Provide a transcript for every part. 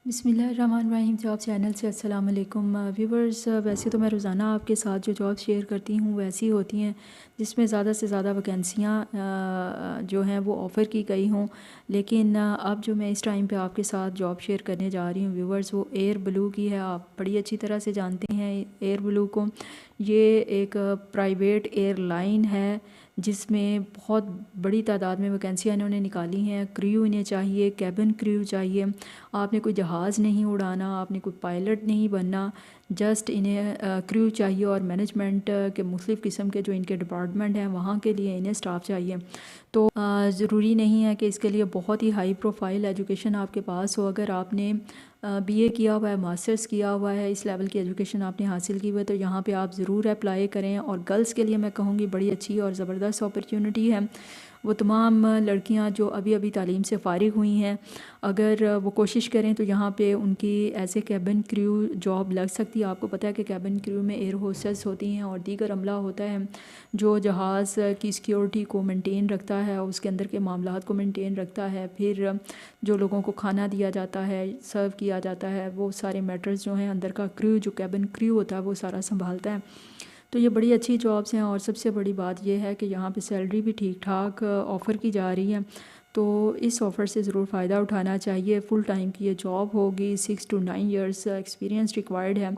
बिस्मिल्लाहिर्रहमानिर्रहीम। Job channel से अस्सलाम वालेकुम व्यूवर्स। वैसे तो मैं रोज़ाना आपके साथ जो जॉब शेयर करती हूँ वैसी होती हैं जिसमें ज़्यादा से ज़्यादा वैकेंसियाँ जो हैं वो ऑफ़र की गई हों। लेकिन अब जो मैं इस टाइम पे आपके साथ जॉब शेयर करने जा रही हूँ व्यूवर्स, वो एयर ब्लू की है। आप बड़ी अच्छी तरह से जानते हैं एयर ब्लू को। ये एक प्राइवेट एयरलाइन है जिसमें बहुत बड़ी तादाद में वैकेंसियाँ इन्होंने निकाली हैं। क्रू इन्हें चाहिए, कैबिन क्रू चाहिए। आपने कोई जहाज़ नहीं उड़ाना, आपने कोई पायलट नहीं बनना, जस्ट इन्हें क्रू चाहिए और मैनेजमेंट के मुख्तलिफ़ किस्म के जो इनके डिपार्टमेंट हैं वहाँ के लिए इन्हें स्टाफ चाहिए। तो ज़रूरी नहीं है कि इसके लिए बहुत ही हाई प्रोफाइल एजुकेशन आपके पास हो। अगर आपने बीए किया हुआ है, मास्टर्स किया हुआ है, इस लेवल की एजुकेशन आपने हासिल की हुई है, तो यहाँ पे आप ज़रूर अप्लाई करें। और गर्ल्स के लिए मैं कहूँगी बड़ी अच्छी और ज़बरदस्त अपॉर्चुनिटी है। वो तमाम लड़कियां जो अभी अभी तालीम से फ़ारिग हुई हैं, अगर वो कोशिश करें तो यहाँ पे उनकी as a cabin crew job लग सकती है। आपको पता है कि कैबिन क्रू में एयर होस्टेस होती हैं और दीगर अमला होता है जो जहाज़ की सिक्योरिटी को मेंटेन रखता है, उसके अंदर के मामलात को मेंटेन रखता है। फिर जो लोगों को खाना दिया जाता है, सर्व किया जाता है, वो सारे मैटर्स जो हैं अंदर का क्रू जो कैबिन क्रू होता है वो सारा संभालता है। तो ये बड़ी अच्छी जॉब्स हैं और सबसे बड़ी बात यह है कि यहाँ पे सैलरी भी ठीक ठाक ऑफ़र की जा रही है। तो इस ऑफ़र से ज़रूर फ़ायदा उठाना चाहिए। फ़ुल टाइम की ये जॉब होगी, 6 to 9 इयर्स एक्सपीरियंस रिक्वायर्ड है।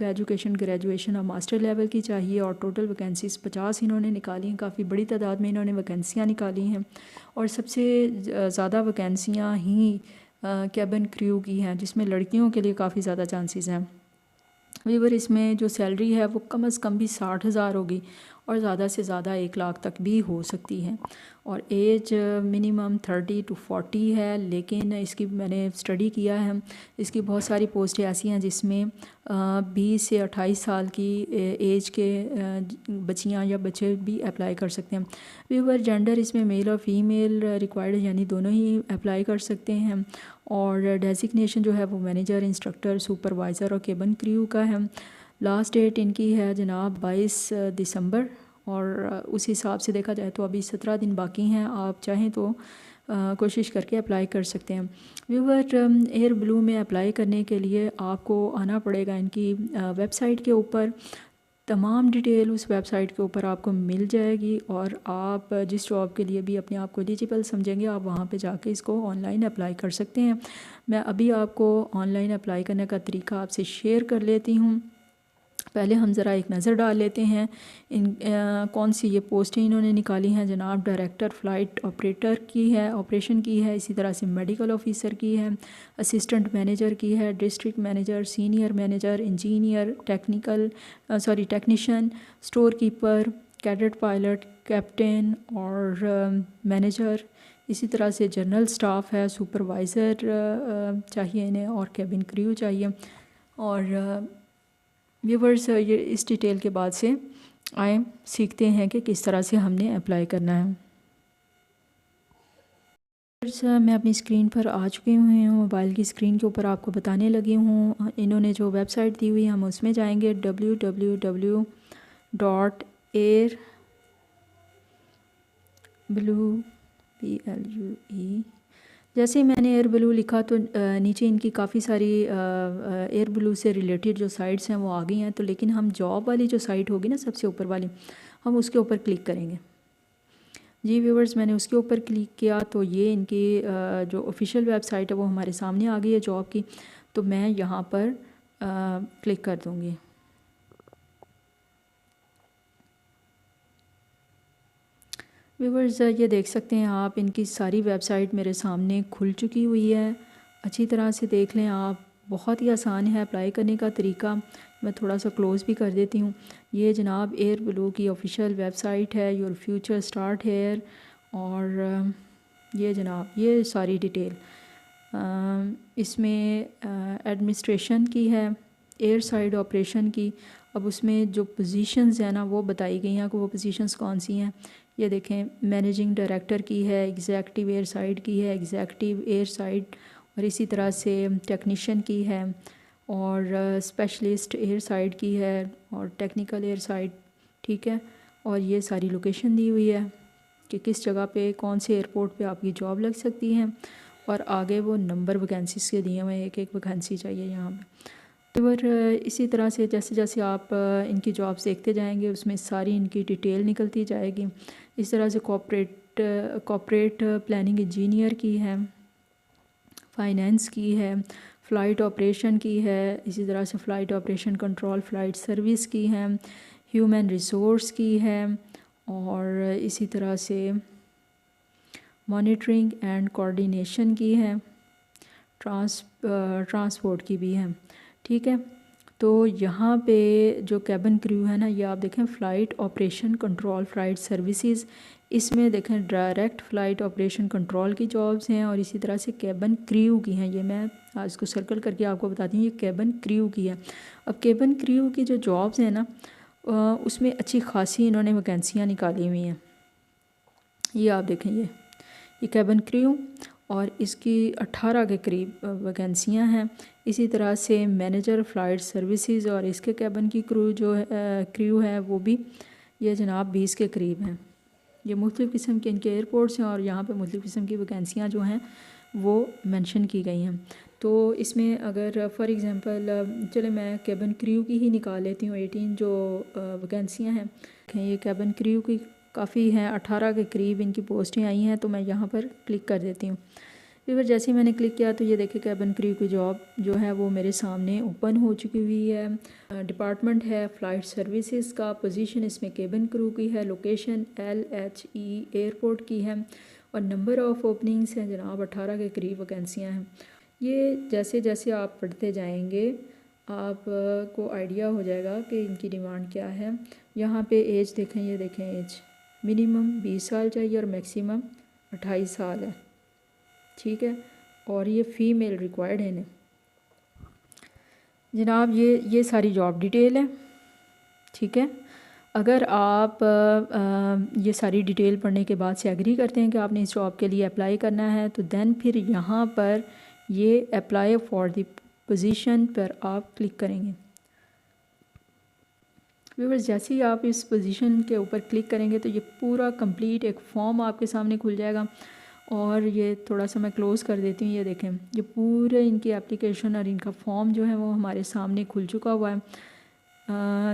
एजुकेशन ग्रेजुएशन और मास्टर लेवल की चाहिए और टोटल वैकेंसीज़ 50 इन्होंने निकाली हैं। काफ़ी बड़ी तादाद में इन्होंने वैकेंसियाँ निकाली हैं और सबसे ज़्यादा वैकेंसियाँ ही कैबिन क्रू की हैं, जिसमें लड़कियों के लिए काफ़ी ज़्यादा चांसेस हैं। वीवर इसमें जो सैलरी है वो कम से कम भी 60,000 होगी और ज़्यादा से ज़्यादा 1 लाख तक भी हो सकती है। और एज मिनिमम 30 to 40 है। लेकिन इसकी मैंने स्टडी किया है, इसकी बहुत सारी पोस्टें ऐसी हैं जिसमें 20 से 28 साल की एज के बच्चियाँ या बच्चे भी अप्लाई कर सकते हैं। वीवर जेंडर इसमें मेल और फीमेल रिक्वायर्ड है, यानी दोनों ही अप्लाई कर सकते हैं। और डेजिग्नेशन जो है वो मैनेजर, इंस्ट्रक्टर, सुपरवाइज़र और केबिन क्रू का है। लास्ट डेट इनकी है जनाब 22 दिसंबर और उस हिसाब से देखा जाए तो अभी 17 दिन बाकी हैं। आप चाहें तो कोशिश करके अप्लाई कर सकते हैं। व्यूवर, एयर ब्लू में अप्लाई करने के लिए आपको आना पड़ेगा इनकी वेबसाइट के ऊपर। तमाम डिटेल उस वेबसाइट के ऊपर आपको मिल जाएगी और आप जिस जॉब के लिए भी अपने आप को एलिजिबल समझेंगे आप वहाँ पे जाके इसको ऑनलाइन अप्लाई कर सकते हैं। मैं अभी आपको ऑनलाइन अप्लाई करने का तरीका आपसे शेयर कर लेती हूँ। पहले हम ज़रा एक नज़र डाल लेते हैं इन कौन सी ये पोस्टें इन्होंने निकाली हैं। जनाब डायरेक्टर फ़्लाइट ऑपरेटर की है, ऑपरेशन की है, इसी तरह से मेडिकल ऑफिसर की है, असिस्टेंट मैनेजर की है, district manager, senior manager, engineer, technician, store keeper, cadet pilot, captain और मैनेजर। इसी तरह से जनरल स्टाफ है, सुपरवाइज़र चाहिए इन्हें और कैबिन क्रू चाहिए। और व्यूवर्स, ये इस डिटेल के बाद से आए सीखते हैं कि किस तरह से हमने अप्लाई करना है। व्यूवर्स, मैं अपनी स्क्रीन पर आ चुकी हूँ, मोबाइल की स्क्रीन के ऊपर आपको बताने लगी हूँ। इन्होंने जो वेबसाइट दी हुई है हम उसमें जाएंगे, www.airblu जैसे ही मैंने एयर ब्लू लिखा तो नीचे इनकी काफ़ी सारी एयर ब्लू से रिलेटेड जो साइट्स हैं वो आ गई हैं। तो लेकिन हम जॉब वाली जो साइट होगी ना सबसे ऊपर वाली, हम उसके ऊपर क्लिक करेंगे। जी व्यूवर्स, मैंने उसके ऊपर क्लिक किया तो ये इनकी जो ऑफिशियल वेबसाइट है वो हमारे सामने आ गई है जॉब की। तो मैं यहाँ पर क्लिक कर दूँगी। व्यूवर्स, ये देख सकते हैं आप, इनकी सारी वेबसाइट मेरे सामने खुल चुकी हुई है। अच्छी तरह से देख लें आप, बहुत ही आसान है अप्लाई करने का तरीका। मैं थोड़ा सा क्लोज़ भी कर देती हूँ। ये जनाब एयर ब्लू की ऑफिशियल वेबसाइट है, योर फ्यूचर स्टार्ट हेयर। और ये जनाब ये सारी डिटेल इसमें एडमिनिस्ट्रेशन की है, एयर साइड ऑपरेशन की। अब उसमें जो पोजीशंस हैं ना वो बताई गई हैं कि वो पोजीशंस कौन सी हैं। ये देखें, मैनेजिंग डायरेक्टर की है, एग्जैक्टिव एयर साइड की है, एग्जैक्टिव एयर साइड, और इसी तरह से टेक्नीशियन की है, और स्पेशलिस्ट एयर साइड की है, और टेक्निकल एयर साइड। ठीक है, और ये सारी लोकेशन दी हुई है कि किस जगह पे कौन से एयरपोर्ट पे आपकी जॉब लग सकती है। और आगे वो नंबर वैकेंसीज़ के दिए हुए हैं, एक एक वैकेंसी चाहिए यहाँ पे। और इसी तरह से जैसे जैसे आप इनकी जॉब्स देखते जाएंगे उसमें सारी इनकी डिटेल निकलती जाएगी। इस तरह से कॉर्पोरेट प्लानिंग इंजीनियर की है, फाइनेंस की है, फ़्लाइट ऑपरेशन की है, इसी तरह से flight operation control flight service की है, ह्यूमन रिसोर्स की है, और इसी तरह से मॉनिटरिंग एंड कोऑर्डिनेशन की है, ट्रांसपोर्ट की भी है। ठीक है, तो यहाँ पे जो कैबिन क्रू है ना, ये आप देखें flight operation control flight services, इसमें देखें डायरेक्ट फ़्लाइट ऑपरेशन कंट्रोल की जॉब्स हैं, और इसी तरह से कैबिन क्रू की हैं। ये मैं आज इसको सर्कल करके आपको बताती हूँ, ये कैबिन क्रू की है। अब कैबिन क्रू की जो जॉब्स हैं ना, उसमें अच्छी खासी इन्होंने वैकेंसियाँ निकाली हुई हैं। ये आप देखें, ये कैबिन क्रू, और इसकी 18 के करीब वैकेंसियाँ हैं। इसी तरह से मैनेजर फ़्लाइट सर्विसेज, और इसके कैबिन की क्रू है वो भी ये जनाब 20 के करीब हैं। ये मुख्तलिफ़ किस्म के इनके एयरपोर्ट्स हैं, और यहाँ पे मुख्तलिफ़ किस्म की वैकेंसियाँ जो हैं वो मेंशन की गई हैं। तो इसमें अगर फ़ॉर एग्ज़ाम्पल चले मैं कैबिन क्रू की ही निकाल लेती हूँ, 18 जो वैकेंसियाँ हैं, ये कैबिन क्रू की काफ़ी हैं, 18 के करीब इनकी पोस्टें आई हैं। तो मैं यहाँ पर क्लिक कर देती हूँ। फिर जैसे ही मैंने क्लिक किया तो ये देखिए कैबिन क्रू की जॉब जो है वो मेरे सामने ओपन हो चुकी हुई है। डिपार्टमेंट है फ़्लाइट सर्विसेज का, पोजीशन इसमें कैबिन क्रू की है, लोकेशन LHE एयरपोर्ट की है, और नंबर ऑफ़ ओपनिंग्स हैं जनाब 18 के करीब वैकेंसियाँ हैं। ये जैसे जैसे आप पढ़ते जाएंगे आप को आइडिया हो जाएगा कि इनकी डिमांड क्या है। यहाँ पे एज देखें, ये देखें एज मिनिमम 20 साल चाहिए और मैक्सिमम 28 साल है। ठीक है, और ये फ़ीमेल रिक्वायर्ड है इन्हें। जनाब ये सारी जॉब डिटेल है। ठीक है, अगर आप ये सारी डिटेल पढ़ने के बाद से एग्री करते हैं कि आपने इस जॉब के लिए अप्लाई करना है, तो देन फिर यहाँ पर ये अप्लाई फॉर द पोजीशन पर आप क्लिक करेंगे। व्यूअर्स, जैसे ही आप इस पोजीशन के ऊपर क्लिक करेंगे तो ये पूरा कंप्लीट एक फॉर्म आपके सामने खुल जाएगा। और ये थोड़ा सा मैं क्लोज़ कर देती हूँ। ये देखें, ये पूरे इनकी एप्लीकेशन और इनका फॉर्म जो है वो हमारे सामने खुल चुका हुआ है,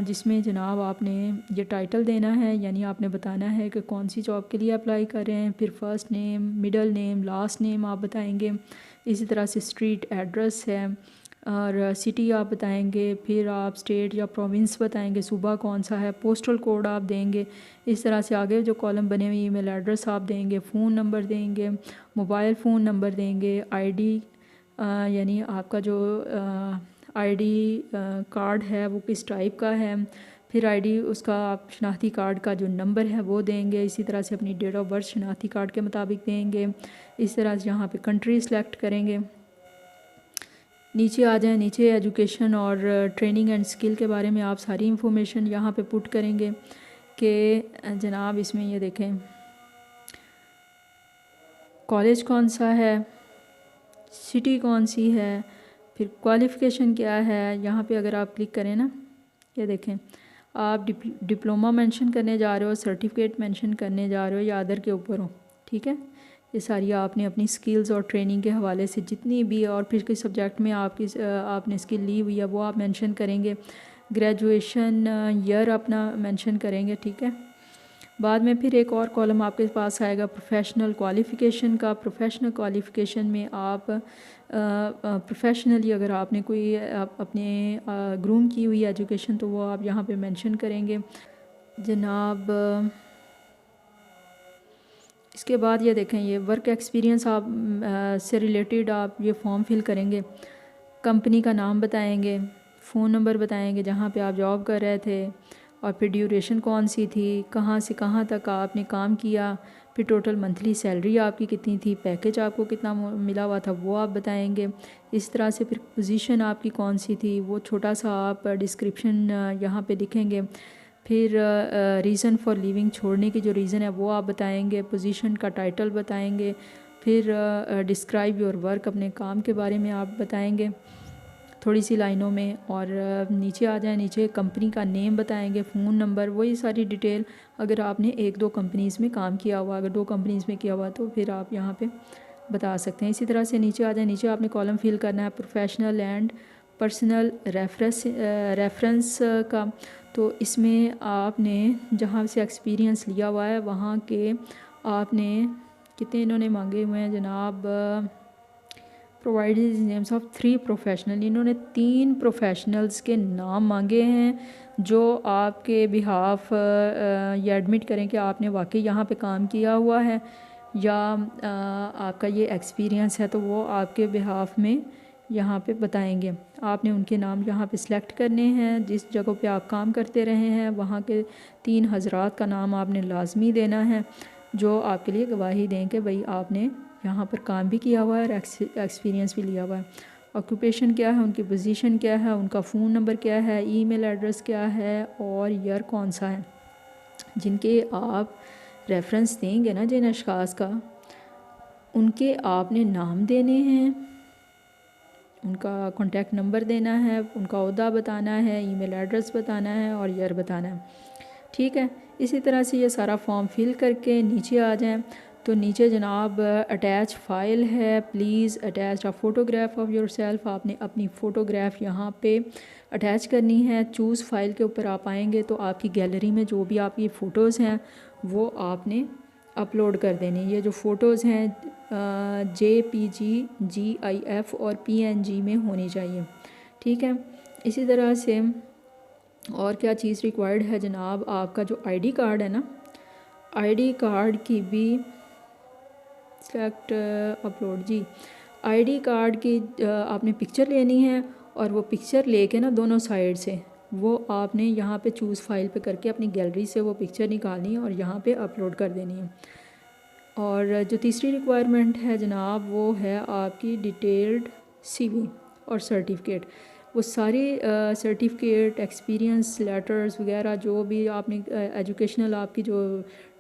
जिसमें जनाब आपने ये टाइटल देना है, यानी आपने बताना है कि कौन सी जॉब के लिए अप्लाई कर रहे हैं। फिर first name, middle name, last name आप बताएंगे। इसी तरह से स्ट्रीट एड्रेस है, और सिटी आप बताएंगे। फिर आप स्टेट या प्रोविंस बताएंगे, सूबा कौन सा है, पोस्टल कोड आप देंगे। इस तरह से आगे जो कॉलम बने हुए ईमेल एड्रेस आप देंगे, फ़ोन नंबर देंगे, मोबाइल फ़ोन नंबर देंगे, आईडी यानी आपका जो आईडी कार्ड है वो किस टाइप का है। फिर आईडी उसका आप शनाख्ती कार्ड का जो नंबर है वो देंगे। इसी तरह से अपनी डेट ऑफ बर्थ शनाख्ती कार्ड के मुताबिक देंगे। इस तरह से यहाँ पे कंट्री सेलेक्ट करेंगे। नीचे आ जाएं, नीचे एजुकेशन और ट्रेनिंग एंड स्किल के बारे में आप सारी इंफॉर्मेशन यहाँ पे पुट करेंगे कि जनाब इसमें ये देखें कॉलेज कौन सा है, सिटी कौन सी है, फिर क्वालिफ़िकेशन क्या है। यहाँ पे अगर आप क्लिक करें ना, ये देखें आप डिप्लोमा मेंशन करने जा रहे हो, सर्टिफिकेट मेंशन करने जा रहे हो, या अदर के ऊपर हो। ठीक है, ये सारी आपने अपनी स्किल्स और ट्रेनिंग के हवाले से जितनी भी, और फिर किस सब्जेक्ट में आपने स्किल ली हुई है वो आप मेंशन करेंगे। ग्रेजुएशन ईयर अपना मेंशन करेंगे। ठीक है, बाद में फिर एक और कॉलम आपके पास आएगा प्रोफेशनल क्वालिफ़िकेशन का। प्रोफेशनल क्वालिफ़िकेशन में आप प्रोफेशनली अगर आपने कोई अपने ग्रूम की हुई एजुकेशन तो वो आप यहाँ पे मेंशन करेंगे जनाब। इसके बाद ये देखें, ये वर्क एक्सपीरियंस आप से रिलेटेड आप ये फॉर्म फिल करेंगे। कंपनी का नाम बताएंगे, फ़ोन नंबर बताएंगे जहाँ पे आप जॉब कर रहे थे, और फिर ड्यूरेशन कौन सी थी, कहाँ से कहाँ तक आपने काम किया, फिर टोटल मंथली सैलरी आपकी कितनी थी, पैकेज आपको कितना मिला हुआ था वो आप बताएंगे। इस तरह से फिर पोजीशन आपकी कौन सी थी वो छोटा सा आप डिस्क्रिप्शन यहाँ पे लिखेंगे। फिर रीज़न फॉर लीविंग, छोड़ने की जो रीज़न है वो आप बताएंगे। पोजीशन का टाइटल बताएंगे। फिर डिस्क्राइब योर वर्क, अपने काम के बारे में आप बताएंगे थोड़ी सी लाइनों में। और नीचे आ जाए, नीचे कंपनी का नेम बताएंगे, फ़ोन नंबर, वही सारी डिटेल। अगर आपने 1-2 कंपनीज़ में काम किया हुआ, अगर 2 कंपनीज़ में किया हुआ तो फिर आप यहाँ पे बता सकते हैं। इसी तरह से नीचे आ जाए, नीचे आपने कॉलम फिल करना है प्रोफेशनल एंड पर्सनल रेफरेंस का। तो इसमें आपने जहाँ से एक्सपीरियंस लिया हुआ है वहाँ के आपने कितने इन्होंने मांगे हुए हैं जनाब, प्रोवाइडेड नेम्स ऑफ 3 प्रोफेशनल, इन्होंने 3 प्रोफेशनल्स के नाम मांगे हैं जो आपके बिहाफ ये एडमिट करें कि आपने वाकई यहाँ पे काम किया हुआ है या आपका ये एक्सपीरियंस है, तो वो आपके बिहाफ में यहाँ पे बताएंगे। आपने उनके नाम यहाँ पे सिलेक्ट करने हैं, जिस जगह पे आप काम करते रहे हैं वहाँ के 3 हज़रात का नाम आपने लाजमी देना है जो आपके लिए गवाही दें कि भाई आपने यहाँ पर काम भी किया हुआ है और एक्सपीरियंस भी लिया हुआ है। ऑक्यूपेशन क्या है, उनकी पोजीशन क्या है, उनका फ़ोन नंबर क्या है, ईमेल एड्रेस क्या है और ईयर कौन सा है। जिनके आप रेफरेंस देंगे ना जिन अशखास का, उनके आपने नाम देने हैं, उनका कॉन्टेक्ट नंबर देना है, उनका ओहदा बताना है, ईमेल एड्रेस बताना है और ईयर बताना है। ठीक है, इसी तरह से ये सारा फॉर्म फिल करके नीचे आ जाएं तो नीचे जनाब अटैच फ़ाइल है, please attach a photograph of your self. आपने अपनी फ़ोटोग्राफ यहाँ पे अटैच करनी है। चूज़ फ़ाइल के ऊपर आप आएंगे तो आपकी गैलरी में जो भी आपकी फ़ोटोज़ हैं वो आपने अपलोड कर देनी। ये जो फ़ोटोज़ हैं JPG, GIF और PNG में होनी चाहिए। ठीक है, इसी तरह से और क्या चीज़ रिक्वायर्ड है जनाब, आपका जो ID कार्ड है ना, ID कार्ड की भी सेलेक्ट अपलोड जी, ID कार्ड की आपने पिक्चर लेनी है और वो पिक्चर लेके ना दोनों साइड से वो आपने यहाँ पे चूज़ फाइल पे करके अपनी गैलरी से वो पिक्चर निकालनी है और यहाँ पे अपलोड कर देनी है। और जो तीसरी रिक्वायरमेंट है जनाब वो है आपकी डिटेल्ड CV और सर्टिफिकेट। वो सारी सर्टिफिकेट, एक्सपीरियंस लेटर्स वगैरह जो भी आपने एजुकेशनल आपकी जो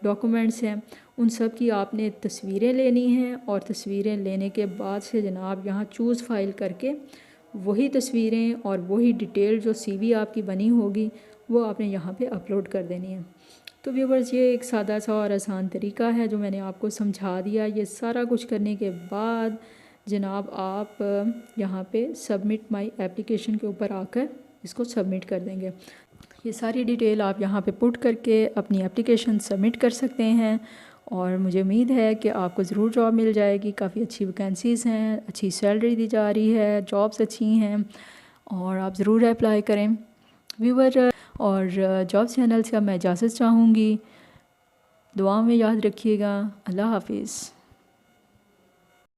डॉक्यूमेंट्स हैं उन सब की आपने तस्वीरें लेनी हैं और तस्वीरें लेने के बाद से जनाब यहाँ चूज़ फाइल करके वही तस्वीरें और वही डिटेल जो CV आपकी बनी होगी वो आपने यहाँ पे अपलोड कर देनी है। तो व्यूअर्स, ये एक सादा सा और आसान तरीका है जो मैंने आपको समझा दिया। ये सारा कुछ करने के बाद जनाब आप यहाँ पे सबमिट माय एप्लीकेशन के ऊपर आकर इसको सबमिट कर देंगे। ये सारी डिटेल आप यहाँ पे पुट करके अपनी एप्लीकेशन सबमिट कर सकते हैं और मुझे उम्मीद है कि आपको ज़रूर जॉब मिल जाएगी। काफ़ी अच्छी वैकेंसीज़ हैं, अच्छी सैलरी दी जा रही है, जॉब्स अच्छी हैं और आप ज़रूर अप्लाई करें व्यूअर। और जॉब चैनल से अब मैं इजाज़त चाहूँगी। दुआ में याद रखिएगा। अल्लाह हाफिज़।